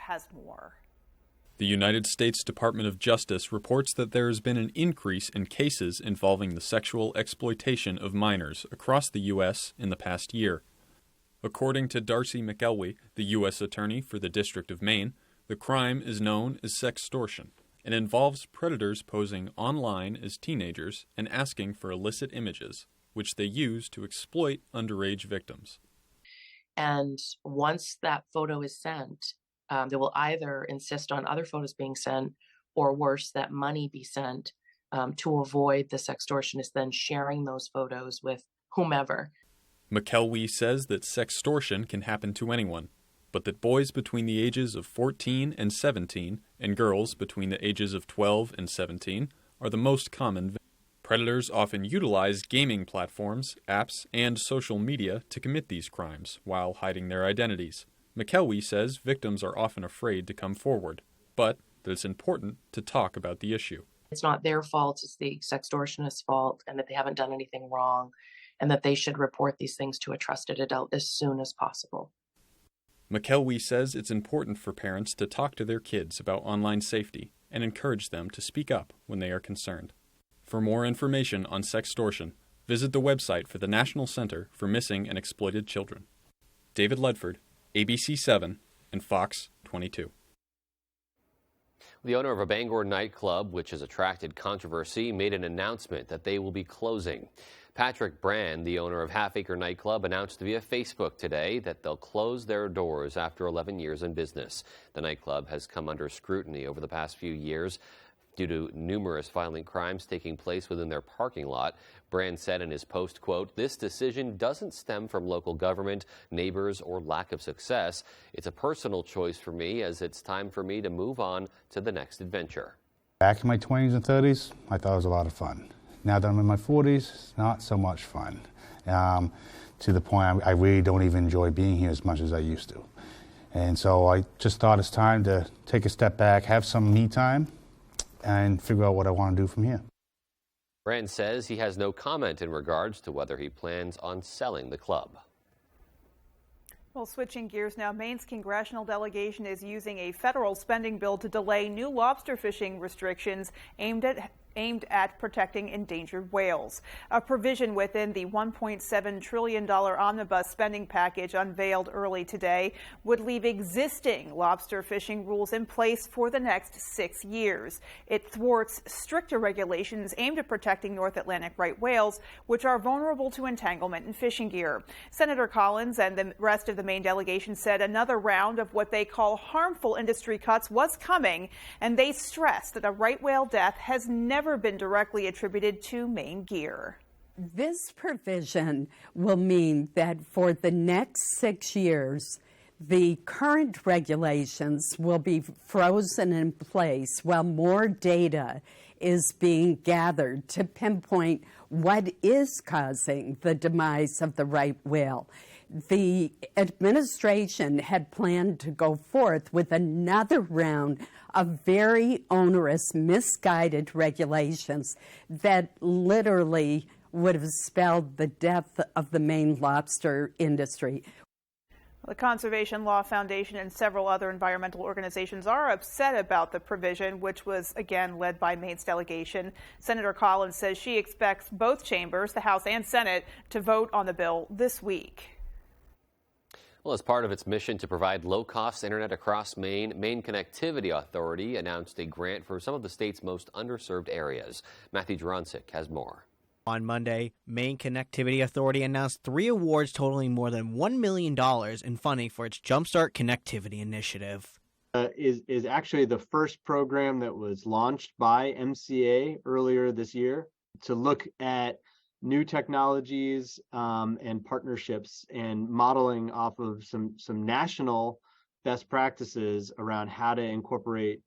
has more. The United States Department of Justice reports that there has been an increase in cases involving the sexual exploitation of minors across the U.S. in the past year. According to Darcy McElwee, the U.S. Attorney for the District of Maine, the crime is known as sextortion and involves predators posing online as teenagers and asking for illicit images, which they use to exploit underage victims. And once that photo is sent, they will either insist on other photos being sent, or worse, that money be sent to avoid the sextortionist then sharing those photos with whomever. McElwee says that sextortion can happen to anyone, but that boys between the ages of 14 and 17 and girls between the ages of 12 and 17 are the most common. Predators often utilize gaming platforms, apps, and social media to commit these crimes while hiding their identities. McElwee says victims are often afraid to come forward, but that it's important to talk about the issue. It's not their fault, it's the sextortionist's fault, and that they haven't done anything wrong, and that they should report these things to a trusted adult as soon as possible. McElwee says it's important for parents to talk to their kids about online safety and encourage them to speak up when they are concerned. For more information on sextortion, visit the website for the National Center for Missing and Exploited Children. David Ledford, ABC 7, and Fox 22. The owner of a Bangor nightclub, which has attracted controversy, made an announcement that they will be closing. Patrick Brand, the owner of Half Acre Nightclub, announced via Facebook today that they'll close their doors after 11 years in business. The nightclub has come under scrutiny over the past few years due to numerous violent crimes taking place within their parking lot. Brand said in his post, quote, "This decision doesn't stem from local government, neighbors, or lack of success. It's a personal choice for me, as it's time for me to move on to the next adventure." Back in my 20s and 30s, I thought it was a lot of fun. Now that I'm in my 40s, it's not so much fun. To the point I really don't even enjoy being here as much as I used to. And so I just thought it's time to take a step back, have some me time, and figure out what I want to do from here. Brand says he has no comment in regards to whether he plans on selling the club. Well, switching gears now, Maine's congressional delegation is using a federal spending bill to delay new lobster fishing restrictions aimed at protecting endangered whales. A provision within the $1.7 trillion omnibus spending package unveiled early today would leave existing lobster fishing rules in place for the next 6 years. It thwarts stricter regulations aimed at protecting North Atlantic right whales, which are vulnerable to entanglement in fishing gear. Senator Collins and the rest of the Maine delegation said another round of what they call harmful industry cuts was coming, and they stressed that a right whale death has never been directly attributed to Maine gear. This provision will mean that for the next 6 years, the current regulations will be frozen in place while more data is being gathered to pinpoint what is causing the demise of the right whale. The administration had planned to go forth with another round of very onerous, misguided regulations that literally would have spelled the death of the Maine lobster industry. The Conservation Law Foundation and several other environmental organizations are upset about the provision, which was, again, led by Maine's delegation. Senator Collins says she expects both chambers, the House and Senate, to vote on the bill this week. Well, as part of its mission to provide low-cost internet across Maine, Maine Connectivity Authority announced a grant for some of the state's most underserved areas. Matthew Dronsick has more. On Monday, Maine Connectivity Authority announced 3 awards totaling more than $1 million in funding for its Jumpstart Connectivity initiative. Is actually the first program that was launched by MCA earlier this year to look at new technologies and partnerships and modeling off of some national best practices around how to incorporate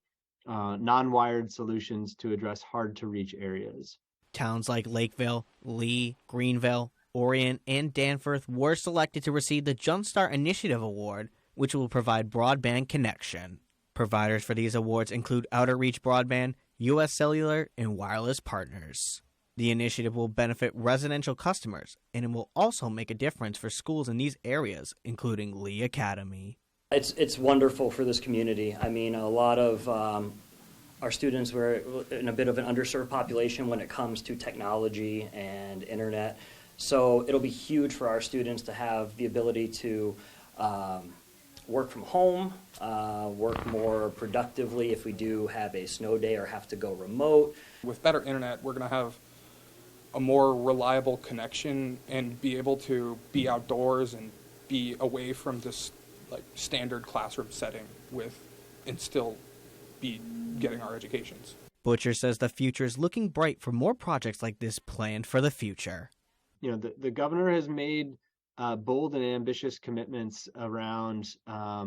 non-wired solutions to address hard-to-reach areas. Towns like Lakeville, Lee, Greenville, Orient, and Danforth were selected to receive the Jumpstart Initiative Award, which will provide broadband connection. Providers for these awards include Outer Reach Broadband, U.S. Cellular, and wireless partners. The initiative will benefit residential customers, and it will also make a difference for schools in these areas, including Lee Academy. It's wonderful for this community. I mean, a lot of our students were in a bit of an underserved population when it comes to technology and internet. So it'll be huge for our students to have the ability to work from home, work more productively if we do have a snow day or have to go remote. With better internet, we're going to have a more reliable connection and be able to be outdoors and be away from this like standard classroom setting and still be getting our educations. Butcher says the future is looking bright for more projects like this planned for the future. You know, the governor has made bold and ambitious commitments around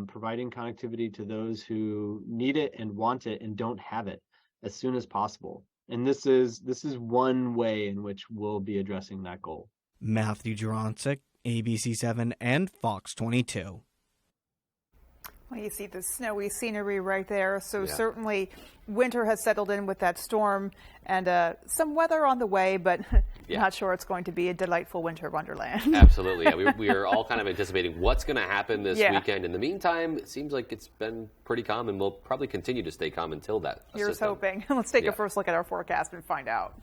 providing connectivity to those who need it and want it and don't have it as soon as possible. And this is one way in which we'll be addressing that goal. Matthew Juroncic, ABC7 and Fox 22. Well, you see the snowy scenery right there. So certainly winter has settled in with that storm and some weather on the way, but not sure it's going to be a delightful winter wonderland. Absolutely. Yeah, we are all kind of anticipating what's going to happen this weekend. In the meantime, it seems like it's been pretty calm and will probably continue to stay calm until that. Here's hoping. Let's take a first look at our forecast and find out.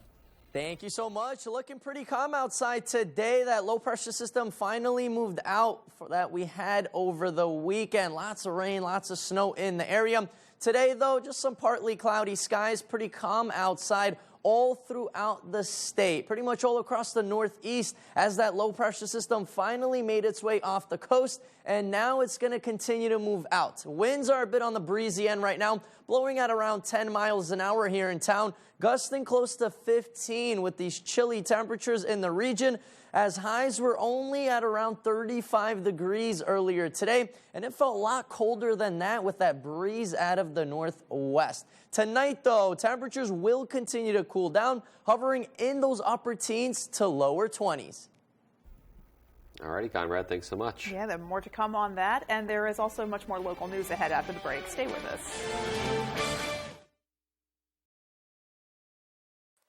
Thank you so much. Looking pretty calm outside today. That low pressure system finally moved out that we had over the weekend. Lots of rain, lots of snow in the area. Today, though, just some partly cloudy skies, pretty calm outside all throughout the state, pretty much all across the northeast as that low pressure system finally made its way off the coast, and now it's going to continue to move out. Winds are a bit on the breezy end right now, blowing at around 10 miles an hour here in town, gusting close to 15 with these chilly temperatures in the region, as highs were only at around 35 degrees earlier today, and it felt a lot colder than that with that breeze out of the northwest. Tonight, though, temperatures will continue to cool down, hovering in those upper teens to lower 20s. All righty, Conrad, thanks so much. Yeah, there's more to come on that, and there is also much more local news ahead after the break. Stay with us.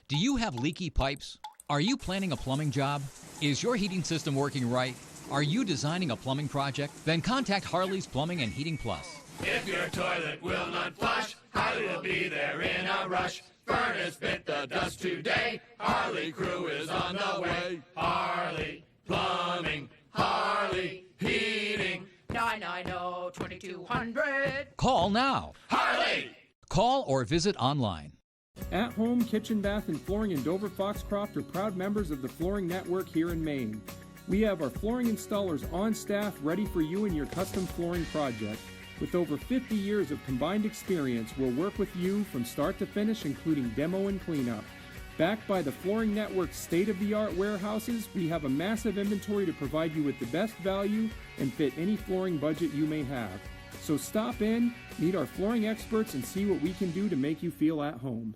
Do you have leaky pipes? Are you planning a plumbing job? Is your heating system working right? Are you designing a plumbing project? Then contact Harley's Plumbing and Heating Plus. If your toilet will not flush, Harley will be there in a rush. Furnace bit the dust today. Harley crew is on the way. Harley Plumbing, Harley Heating. 990-2200. Call now. Harley! Call or visit online. At Home Kitchen, Bath, and Flooring in Dover Foxcroft are proud members of the Flooring Network here in Maine. We have our flooring installers on staff ready for you and your custom flooring project. With over 50 years of combined experience, we'll work with you from start to finish, including demo and cleanup. Backed by the Flooring Network's state-of-the-art warehouses, we have a massive inventory to provide you with the best value and fit any flooring budget you may have. So stop in, meet our flooring experts, and see what we can do to make you feel at home.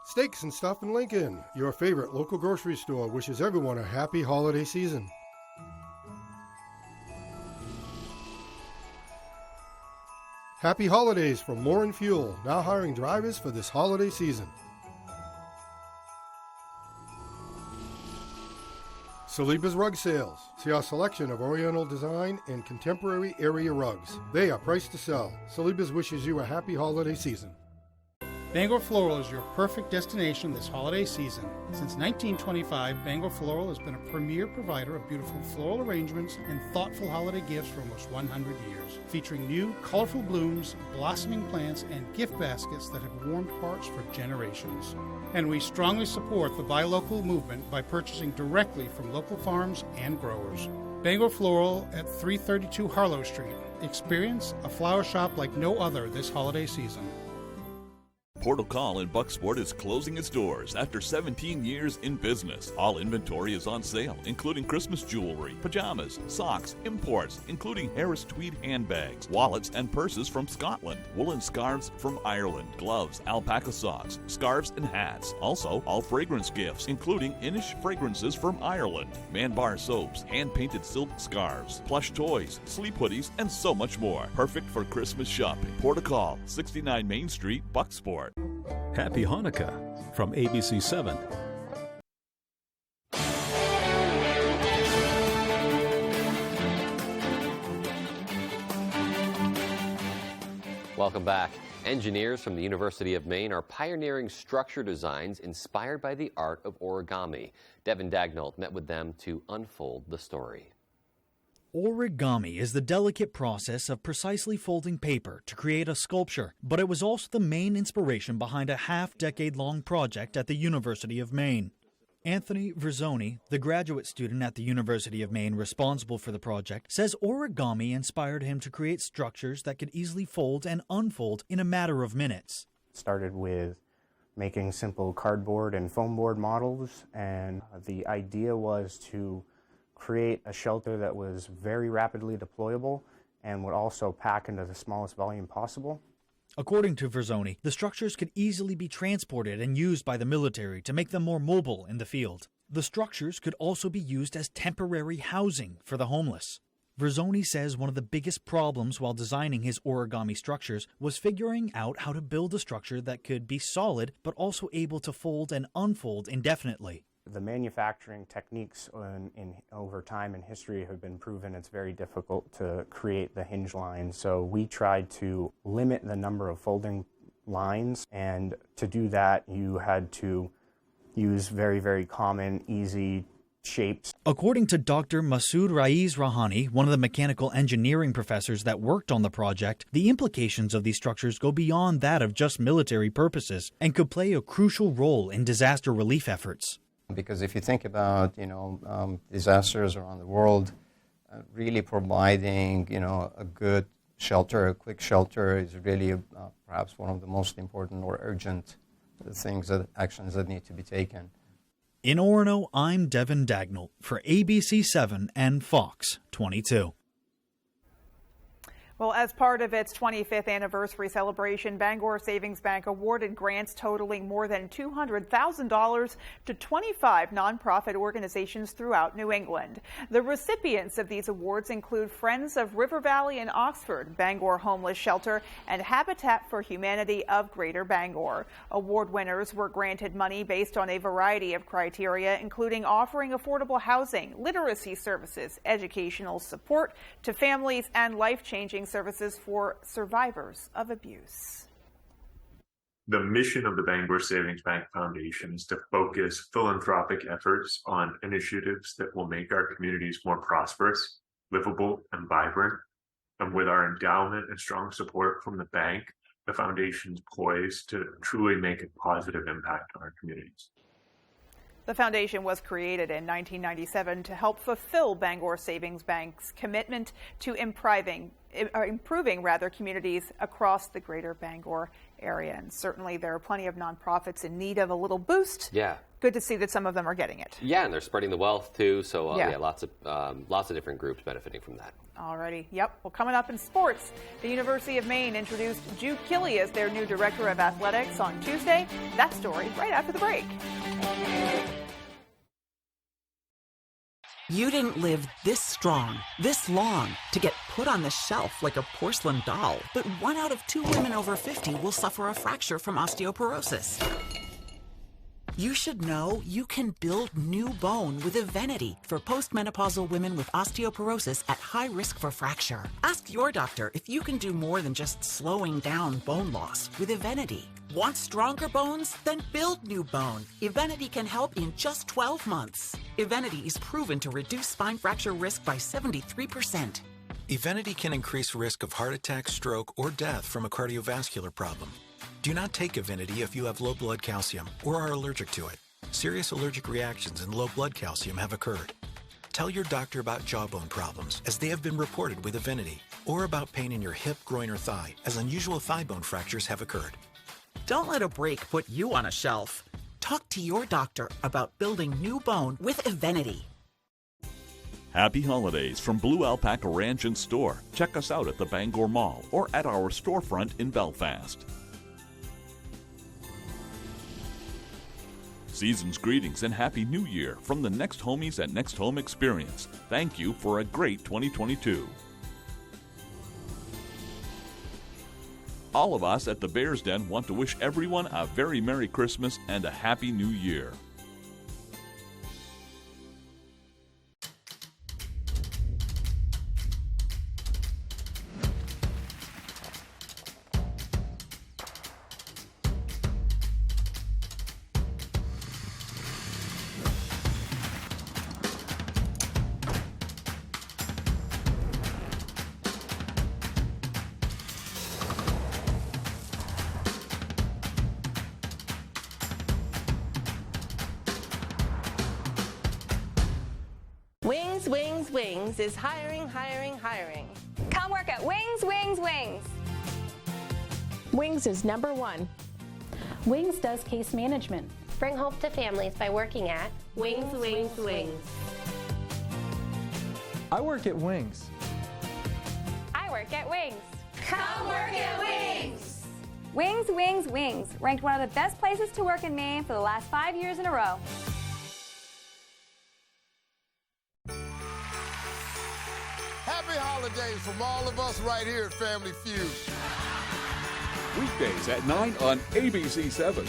Steaks and Stuff in Lincoln, your favorite local grocery store, wishes everyone a happy holiday season. Happy holidays from Moore & Fuel, now hiring drivers for this holiday season. Saliba's Rug Sales. See our selection of oriental design and contemporary area rugs. They are priced to sell. Saliba's wishes you a happy holiday season. Bangor Floral is your perfect destination this holiday season. Since 1925, Bangor Floral has been a premier provider of beautiful floral arrangements and thoughtful holiday gifts for almost 100 years, featuring new, colorful blooms, blossoming plants, and gift baskets that have warmed hearts for generations. And we strongly support the Buy Local movement by purchasing directly from local farms and growers. Bangor Floral at 332 Harlow Street. Experience a flower shop like no other this holiday season. Portal Call in Bucksport is closing its doors after 17 years in business. All inventory is on sale, including Christmas jewelry, pajamas, socks, imports, including Harris tweed handbags, wallets and purses from Scotland, woolen scarves from Ireland, gloves, alpaca socks, scarves and hats. Also, all fragrance gifts, including Inish fragrances from Ireland, Man Bar soaps, hand-painted silk scarves, plush toys, sleep hoodies, and so much more. Perfect for Christmas shopping. Portal Call, 69 Main Street, Bucksport. Happy Hanukkah from ABC7. Welcome back. Engineers from the University of Maine are pioneering structure designs inspired by the art of origami. Devin Dagnall met with them to unfold the story. Origami is the delicate process of precisely folding paper to create a sculpture, but it was also the main inspiration behind a half-decade-long project at the University of Maine. Anthony Verzoni, the graduate student at the University of Maine responsible for the project, says origami inspired him to create structures that could easily fold and unfold in a matter of minutes. Started with making simple cardboard and foam board models, and the idea was to create a shelter that was very rapidly deployable and would also pack into the smallest volume possible. According to Verzoni, the structures could easily be transported and used by the military to make them more mobile in the field. The structures could also be used as temporary housing for the homeless. Verzoni says one of the biggest problems while designing his origami structures was figuring out how to build a structure that could be solid but also able to fold and unfold indefinitely. The manufacturing techniques over time in history have been proven it's very difficult to create the hinge line. So we tried to limit the number of folding lines, and to do that you had to use very, very common, easy shapes. According to Dr. Masood Raiz Rahani, one of the mechanical engineering professors that worked on the project, the implications of these structures go beyond that of just military purposes and could play a crucial role in disaster relief efforts. Because if you think about, disasters around the world, really providing, a good shelter, a quick shelter is really perhaps one of the most important or urgent actions that need to be taken. In Orono, I'm Devin Dagnall for ABC 7 and Fox 22. Well, as part of its 25th anniversary celebration, Bangor Savings Bank awarded grants totaling more than $200,000 to 25 nonprofit organizations throughout New England. The recipients of these awards include Friends of River Valley in Oxford, Bangor Homeless Shelter, and Habitat for Humanity of Greater Bangor. Award winners were granted money based on a variety of criteria, including offering affordable housing, literacy services, educational support to families, and life-changing services for survivors of abuse. The mission of the Bangor Savings Bank Foundation is to focus philanthropic efforts on initiatives that will make our communities more prosperous, livable, and vibrant. And with our endowment and strong support from the bank, the foundation's poised to truly make a positive impact on our communities. The foundation was created in 1997 to help fulfill Bangor Savings Bank's commitment to improving communities across the greater Bangor area. And certainly there are plenty of nonprofits in need of a little boost. Yeah. Good to see that some of them are getting it. Yeah, and they're spreading the wealth too. So lots of different groups benefiting from that. Alrighty. Yep. Well, coming up in sports, the University of Maine introduced Jude Killey as their new director of athletics on Tuesday. That story right after the break. You didn't live this strong, this long, to get put on the shelf like a porcelain doll. But 1 out of 2 women over 50 will suffer a fracture from osteoporosis. You should know you can build new bone with Evenity for postmenopausal women with osteoporosis at high risk for fracture. Ask your doctor if you can do more than just slowing down bone loss with Evenity. Want stronger bones? Then build new bone. Evenity can help in just 12 months. Evenity is proven to reduce spine fracture risk by 73%. Evenity can increase risk of heart attack, stroke, or death from a cardiovascular problem. Do not take Evenity if you have low blood calcium or are allergic to it. Serious allergic reactions and low blood calcium have occurred. Tell your doctor about jawbone problems, as they have been reported with Evenity, or about pain in your hip, groin, or thigh, as unusual thigh bone fractures have occurred. Don't let a break put you on a shelf. Talk to your doctor about building new bone with Evenity. Happy holidays from Blue Alpaca Ranch and Store. Check us out at the Bangor Mall or at our storefront in Belfast. Season's greetings and Happy New Year from the Next Homies at Next Home Experience. Thank you for a great 2022. All of us at the Bears Den want to wish everyone a very Merry Christmas and a Happy New Year. Wings, Wings, Wings is hiring, hiring, hiring. Come work at Wings, Wings, Wings. Wings is #1. Wings does case management. Bring hope to families by working at Wings, Wings, Wings. I work at Wings. I work at Wings. Come work at Wings. Wings, Wings, Wings, ranked one of the best places to work in Maine for the last 5 years in a row. Happy holidays from all of us right here at Family Feud. Weekdays at 9 on ABC7.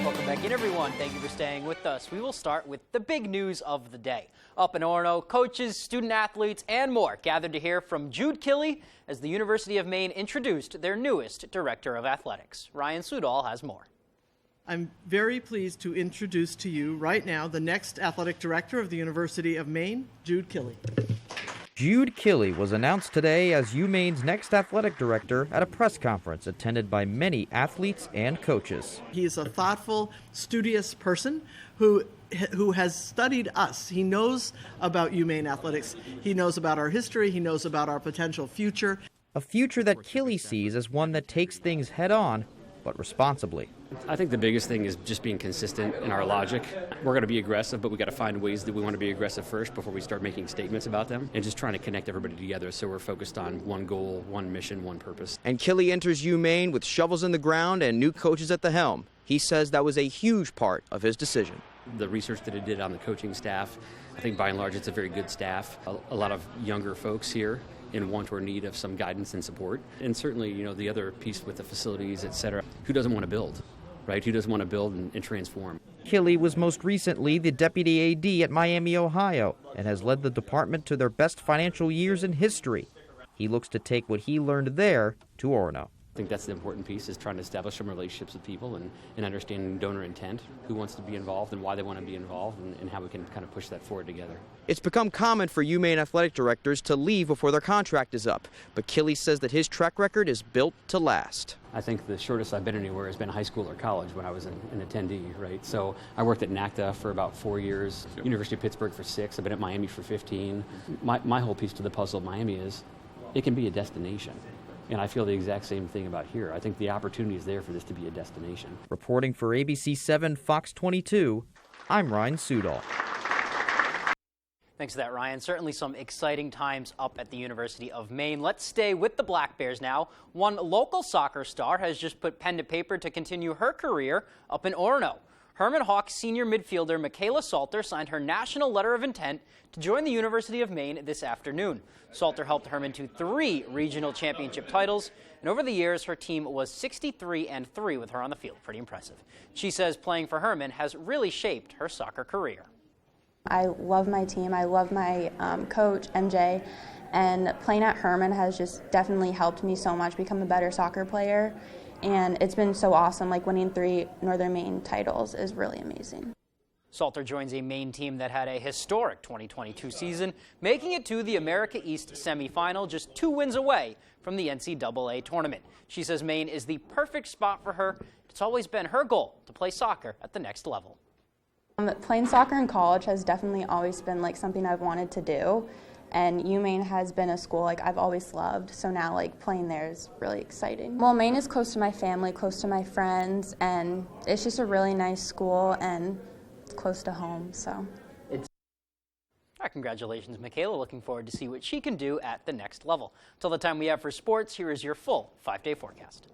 Welcome back in, everyone. Thank you for staying with us. We will start with the big news of the day. Up in Orono, coaches, student athletes, and more gathered to hear from Jude Killey as the University of Maine introduced their newest director of athletics. Ryan Sudol has more. I'm very pleased to introduce to you right now the next athletic director of the University of Maine, Jude Killey. Jude Killey was announced today as UMaine's next athletic director at a press conference attended by many athletes and coaches. He is a thoughtful, studious person who has studied us. He knows about UMaine athletics. He knows about our history. He knows about our potential future. A future that Killey sees as one that takes things head on, but responsibly. I think the biggest thing is just being consistent in our logic. We're going to be aggressive, but we got to find ways that we want to be aggressive first before we start making statements about them, and just trying to connect everybody together so we're focused on one goal, one mission, one purpose. And Killey enters UMaine with shovels in the ground and new coaches at the helm. He says that was a huge part of his decision. The research that he did on the coaching staff, I think by and large it's a very good staff. A lot of younger folks here in want or need of some guidance and support. And certainly, the other piece with the facilities, et cetera, who doesn't want to build, right? Who doesn't want to build and transform? Killey was most recently the deputy AD at Miami, Ohio, and has led the department to their best financial years in history. He looks to take what he learned there to Orono. I think that's the important piece, is trying to establish some relationships with people and understanding donor intent, who wants to be involved and why they want to be involved, and how we can kind of push that forward together. It's become common for UMaine athletic directors to leave before their contract is up, but Killey says that his track record is built to last. I think the shortest I've been anywhere has been high school or college when I was an attendee, right? So I worked at NACDA for about 4 years, University of Pittsburgh for 6, I've been at Miami for 15. My whole piece to the puzzle of Miami is it can be a destination. And I feel the exact same thing about here. I think the opportunity is there for this to be a destination. Reporting for ABC7 Fox 22, I'm Ryan Sudol. Thanks for that, Ryan. Certainly some exciting times up at the University of Maine. Let's stay with the Black Bears now. One local soccer star has just put pen to paper to continue her career up in Orono. Herman Hawks senior midfielder Michaela Salter signed her national letter of intent to join the University of Maine this afternoon. Salter helped Herman to 3 regional championship titles, and over the years her team was 63-3 with her on the field. Pretty impressive. She says playing for Herman has really shaped her soccer career. I love my team. I love my coach, MJ, and playing at Herman has just definitely helped me so much become a better soccer player. And it's been so awesome, like winning 3 Northern Maine titles is really amazing. Salter joins a Maine team that had a historic 2022 season, making it to the America East semifinal, just 2 wins away from the NCAA tournament. She says Maine is the perfect spot for her. It's always been her goal to play soccer at the next level. Playing soccer in college has definitely always been like something I've wanted to do. And UMaine has been a school like I've always loved, so now like playing there is really exciting. Well, Maine is close to my family, close to my friends, and it's just a really nice school and close to home, so. Congratulations, Michaela. Looking forward to see what she can do at the next level. Until the time we have for sports, here is your full 5-day forecast.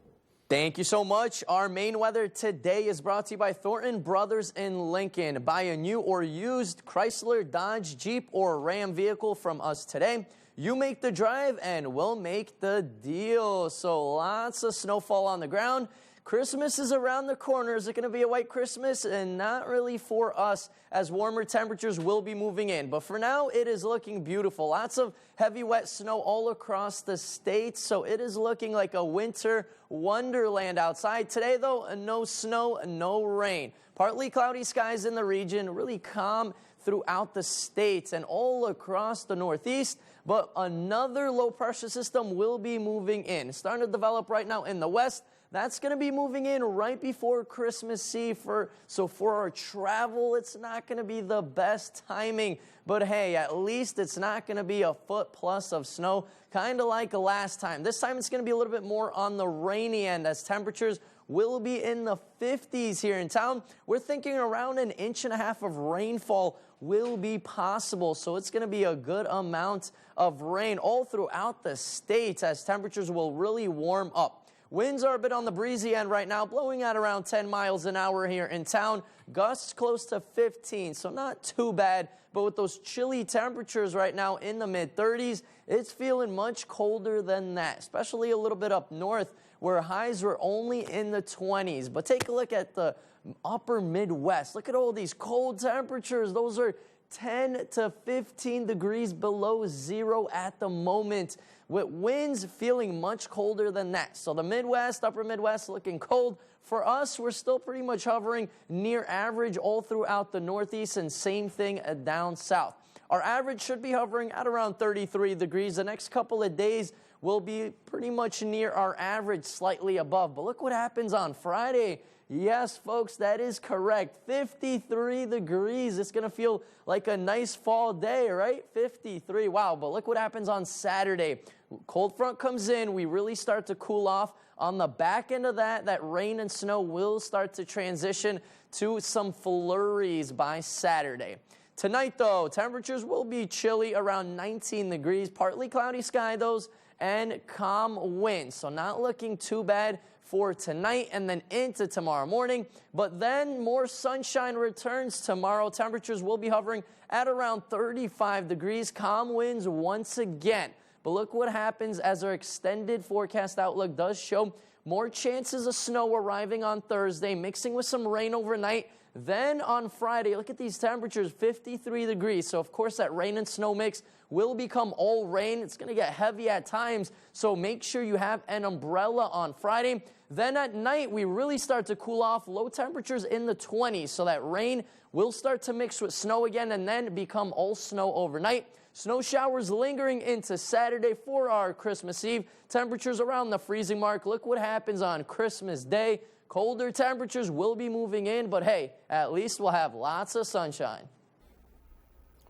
Thank you so much. Our Maine weather today is brought to you by Thornton Brothers in Lincoln. Buy a new or used Chrysler, Dodge, Jeep, or Ram vehicle from us today. You make the drive and we'll make the deal. So lots of snowfall on the ground. Christmas is around the corner. Is it going to be a white Christmas? And not really for us, as warmer temperatures will be moving in. But for now, it is looking beautiful. Lots of heavy, wet snow all across the state. So it is looking like a winter wonderland outside. Today, though, no snow, no rain. Partly cloudy skies in the region, really calm throughout the states and all across the Northeast. But another low-pressure system will be moving in. It's starting to develop right now in the west. That's going to be moving in right before Christmas Eve. So for our travel, it's not going to be the best timing. But hey, at least it's not going to be a foot plus of snow, kind of like last time. This time it's going to be a little bit more on the rainy end as temperatures will be in the 50s here in town. We're thinking around 1.5 inches of rainfall will be possible. So it's going to be a good amount of rain all throughout the state as temperatures will really warm up. Winds are a bit on the breezy end right now, blowing at around 10 miles an hour here in town. Gusts close to 15, so not too bad. But with those chilly temperatures right now in the mid-30s, it's feeling much colder than that, especially a little bit up north where highs were only in the 20s. But take a look at the upper Midwest. Look at all these cold temperatures. Those are 10 to 15 degrees below zero at the moment, with winds feeling much colder than that. So the Midwest, upper Midwest looking cold. For us, we're still pretty much hovering near average all throughout the Northeast, and same thing down south. Our average should be hovering at around 33 degrees. The next couple of days will be pretty much near our average, slightly above. But look what happens on Friday. Yes, folks, that is correct. 53 degrees. It's going to feel like a nice fall day, right? 53. Wow. But look what happens on Saturday. Cold front comes in. We really start to cool off. On the back end of that rain and snow will start to transition to some flurries by Saturday. Tonight, though, temperatures will be chilly, around 19 degrees. Partly cloudy sky, those, and calm winds. So not looking too bad for tonight and then into tomorrow morning. But then more sunshine returns tomorrow. Temperatures will be hovering at around 35 degrees. Calm winds once again. But look what happens as our extended forecast outlook does show more chances of snow arriving on Thursday, mixing with some rain overnight. Then on Friday, look at these temperatures, 53 degrees. So, of course, that rain and snow mix will become all rain. It's going to get heavy at times, so make sure you have an umbrella on Friday. Then at night, we really start to cool off. Low temperatures in the 20s, so that rain will start to mix with snow again and then become all snow overnight. Snow showers lingering into Saturday for our Christmas Eve. Temperatures around the freezing mark. Look what happens on Christmas Day. Colder temperatures will be moving in, but hey, at least we'll have lots of sunshine.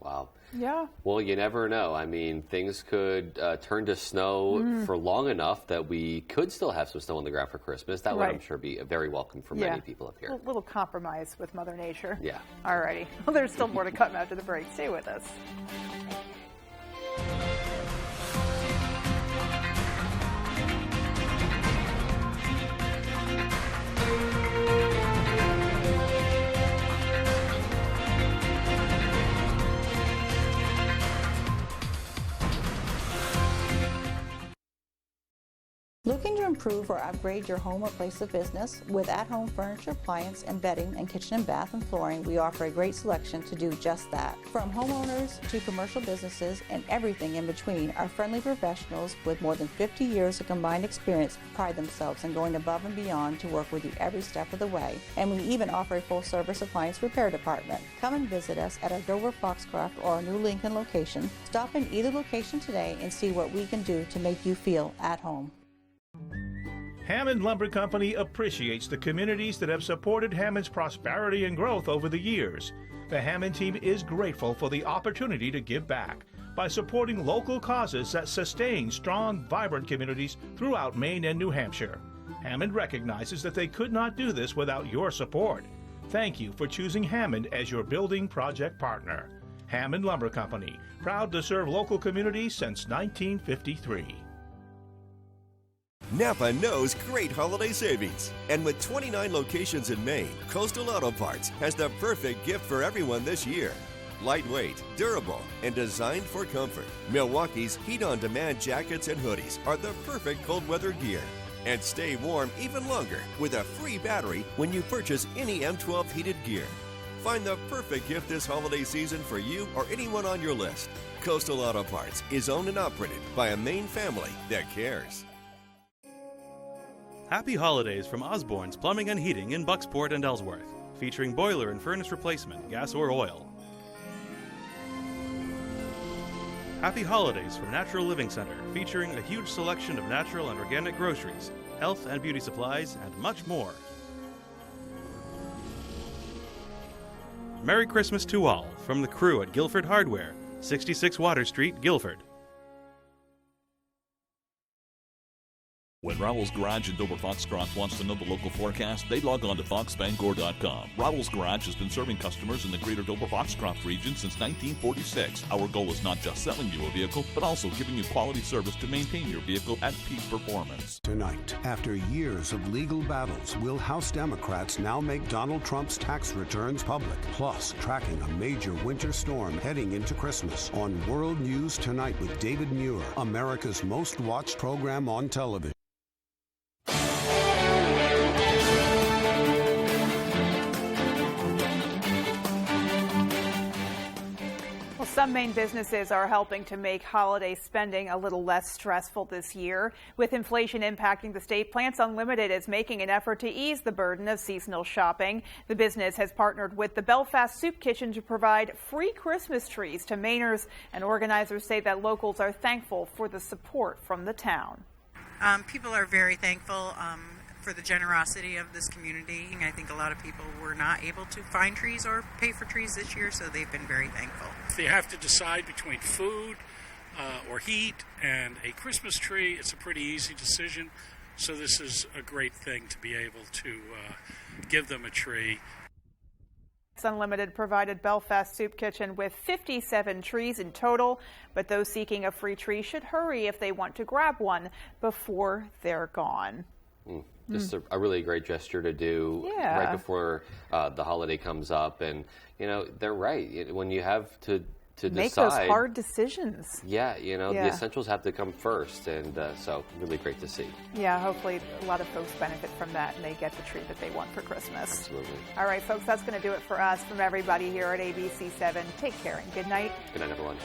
Wow. Yeah. Well, you never know. I mean, things could turn to snow for long enough that we could still have some snow on the ground for Christmas. That would, I'm sure, be very welcome for many people up here. A little compromise with Mother Nature. Yeah. All righty. Well, there's still more to come after the break. Stay with us. Looking to improve or upgrade your home or place of business? With at-home furniture, appliance, and bedding, and kitchen and bath and flooring, we offer a great selection to do just that. From homeowners to commercial businesses and everything in between, our friendly professionals with more than 50 years of combined experience pride themselves in going above and beyond to work with you every step of the way. And we even offer a full-service appliance repair department. Come and visit us at our Dover Foxcroft or our new Lincoln location. Stop in either location today and see what we can do to make you feel at home. Hammond Lumber Company appreciates the communities that have supported Hammond's prosperity and growth over the years. The Hammond team is grateful for the opportunity to give back by supporting local causes that sustain strong, vibrant communities throughout Maine and New Hampshire. Hammond recognizes that they could not do this without your support. Thank you for choosing Hammond as your building project partner. Hammond Lumber Company, proud to serve local communities since 1953. Napa knows great holiday savings. And with 29 locations in Maine, Coastal Auto Parts has the perfect gift for everyone this year. Lightweight, durable, and designed for comfort, Milwaukee's heat-on-demand jackets and hoodies are the perfect cold weather gear. And stay warm even longer with a free battery when you purchase any M12 heated gear. Find the perfect gift this holiday season for you or anyone on your list. Coastal Auto Parts is owned and operated by a Maine family that cares. Happy holidays from Osborne's Plumbing and Heating in Bucksport and Ellsworth, featuring boiler and furnace replacement, gas or oil. Happy holidays from Natural Living Center, featuring a huge selection of natural and organic groceries, health and beauty supplies, and much more. Merry Christmas to all from the crew at Guilford Hardware, 66 Water Street, Guilford. When Rowell's Garage in Dover Foxcroft wants to know the local forecast, they log on to foxbangor.com. Rowell's Garage has been serving customers in the greater Dover Foxcroft region since 1946. Our goal is not just selling you a vehicle, but also giving you quality service to maintain your vehicle at peak performance. Tonight, after years of legal battles, will House Democrats now make Donald Trump's tax returns public? Plus, tracking a major winter storm heading into Christmas. On World News Tonight with David Muir, America's most watched program on television. Some Maine businesses are helping to make holiday spending a little less stressful this year. With inflation impacting the state, Plants Unlimited is making an effort to ease the burden of seasonal shopping. The business has partnered with the Belfast Soup Kitchen to provide free Christmas trees to Mainers, and organizers say that locals are thankful for the support from the town. People are very thankful for the generosity of this community. I think a lot of people were not able to find trees or pay for trees this year, so they've been very thankful. If they have to decide between food or heat and a Christmas tree, it's a pretty easy decision. So this is a great thing to be able to give them a tree. Unlimited provided Belfast Soup Kitchen with 57 trees in total, but those seeking a free tree should hurry if they want to grab one before they're gone. Just a really great gesture to do right before the holiday comes up. And, you know, they're right. When you have to make decide, those hard decisions. Yeah, you know, the essentials have to come first. And so really great to see. Yeah, hopefully a lot of folks benefit from that and they get the tree that they want for Christmas. Absolutely. All right, folks, that's going to do it for us. From everybody here at ABC7, take care and good night. Good night, everyone.